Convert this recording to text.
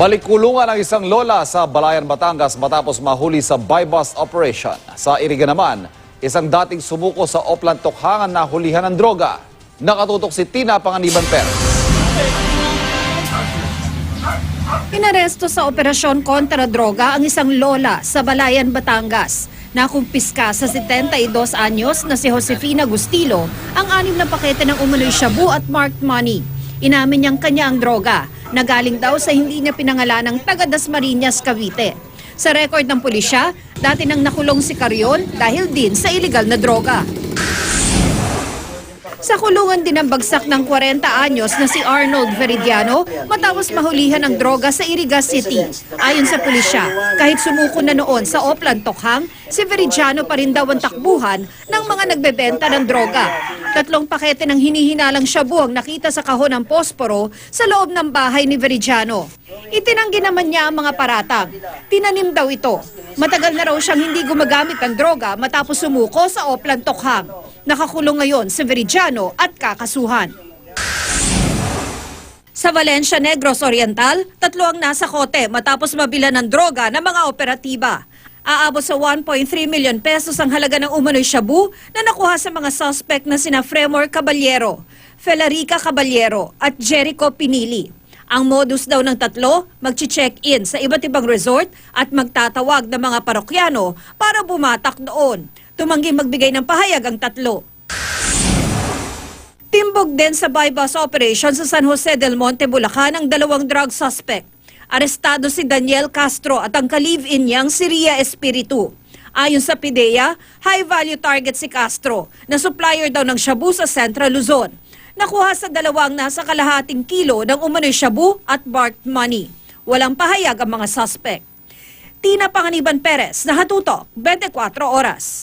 Balik kulungan ang isang lola sa Balayan, Batangas matapos mahuli sa buy-bust operation. Sa Iriga naman, isang dating sumuko sa Oplan Tokhangan na hulihan ng droga. Nakatutok si Tina Panganiban Perez. Inaresto sa operasyon kontra droga ang isang lola sa Balayan, Batangas. Nakumpiska sa 72 anyos na si Josefina Gustilo ang 6 na pakete ng umunoy shabu at marked money. Inamin niyang kanya ang droga na galing daw sa hindi niya pinangalanang taga Dasmariñas, Cavite. Sa record ng pulisya, dati nang nakulong si Carrion dahil din sa iligal na droga. Sa kulungan din ang bagsak ng 40 anyos na si Arnold Veridiano matapos mahulihan ng droga sa Iriga City. Ayon sa pulisya, kahit sumuko na noon sa Oplan Tokhang, si Veridiano pa rin daw ang takbuhan ng mga nagbebenta ng droga. 3 pakete ng hinihinalang shabu ang nakita sa kahon ng posporo sa loob ng bahay ni Veridiano. Itinanggi naman niya ang mga paratang. Tinanim daw ito. Matagal na raw siyang hindi gumagamit ng droga matapos sumuko sa Oplan Tokhang. Nakakulong ngayon si Veridiano at kakasuhan. Sa Valencia, Negros Oriental, 3 ang nasa kote matapos mabila ng droga ng mga operatiba. Aabot sa 1.3 million pesos ang halaga ng umano'y shabu na nakuha sa mga suspect na sina Fremor Caballero, Felarica Caballero at Jericho Pinili. Ang modus daw ng 3, magchi-check-in sa iba't ibang resort at magtatawag ng mga parokyano para bumatak doon. Tumangging magbigay ng pahayag ang 3. Timbog din sa buy-bust operation sa San Jose del Monte, Bulacan ang 2 drug suspect. Arestado si Daniel Castro at ang ka-live-in niyang si Ria Espiritu. Ayon sa PIDEA, high-value target si Castro na supplier daw ng shabu sa Central Luzon. Nakuha sa 2 ang nasa kalahating kilo ng umano'y shabu at marked money. Walang pahayag ang mga suspect. Tina Panganiban Perez, Nakatutok, 24 Oras.